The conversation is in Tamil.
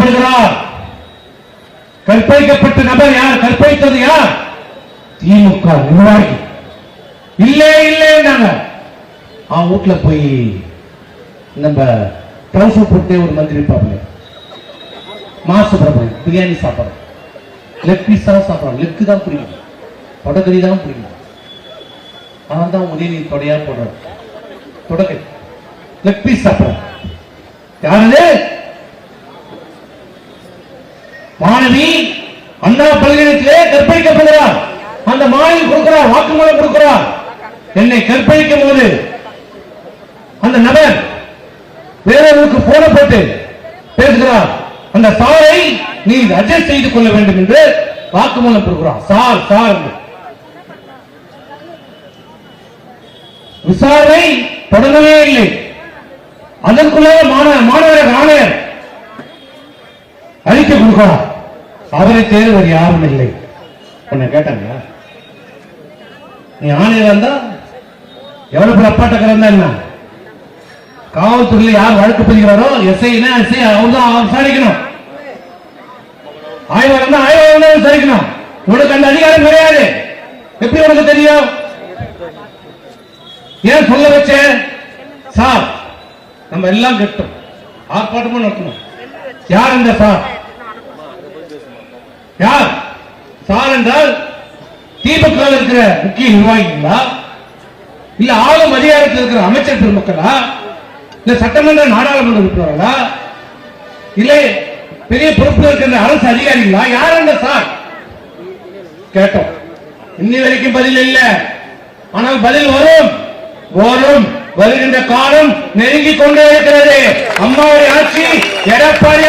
கற்பழிக்கப்படுகிறார். கற்பழிக்கப்பட்ட நபர் யார்? கற்பழித்தது யார்? திமுக நிர்வாகி. இல்லே இல்லே அவன் வீட்டுல போய் நம்ம ட்ரவுசர் போட்டு ஒரு மந்திரி இருப்பாங்க, மாசு பிரியாணி சாப்பிடுறோம், லெக் பீஸ் தான் சாப்பிடுறோம், லெக்கு தான் பிடிக்கும், தொடக்கறி தான் பிடிக்கும். அவன் தான் உதயநிதி தொடையா போடுறான், தொடக்க லெக் பீஸ் சாப்பிடுறான். யாரு? மாணவி அண்ணா பல்கலைக்கழகத்திலே கற்பழிக்கப்படுகிறார். அந்த மாணவி கொடுக்கிறார், வாக்குமூலம் கொடுக்கிறார். என்னை கற்பழிக்கும் போது அந்த நபர் வேறொருக்கு போன போட்டு பேசுகிறார். அந்த சாரை நீ அட்ஜஸ்ட் செய்து கொள்ள வேண்டும் என்று வாக்குமூலம் கொடுக்கிறார். சார் சார் விசாரணை தொடங்கவே இல்லை. அதற்குள்ளே மாணவர் ஆணையர் அறிக்கை கொடுக்கிறார். அவரை தேர்வு யாரும் இல்லை. உன்னை கேட்டாங்க, நீ ஆணையர் இருந்தா எவ்வளவு அப்பாட்டக்கிறதா என்ன? காவல்துறையில் யார் வழக்கு பதிகிறாரோ எஸ்ஐ அவர் தான் விசாரிக்கணும். ஆய்வாளர் தான் ஆய்வாளர் தான் விசாரிக்கணும். உனக்கு அந்த அதிகாரம் கிடையாது. எப்படி உனக்கு தெரியும்? ஏன் சொல்ல வச்ச? சார் நம்ம எல்லாம் கெட்டோம், ஆர்ப்பாட்டமும் நடத்தணும். யார் இந்த சார்? யார் சார் என்றால் திமுக இருக்கிற முக்கிய நிர்வாகிகளா, இல்ல ஆளும் அதிகாரத்தில் இருக்கிற அமைச்சர் பெருமக்களா, இல்ல சட்டமன்ற நாடாளுமன்ற உறுப்பினர்களா, இல்லை பெரிய பொறுப்பில் இருக்கிற அரசு அதிகாரிகளா? யார் அந்த சார்? கேட்டோம். இன்னி வரைக்கும் பதில் இல்லை. ஆனால் பதில் வரும் வரும். வருகின்ற காலம் நெருங்கிக் கொண்டே இருக்கிறது. அம்மாவுடைய ஆட்சி எடப்பாடி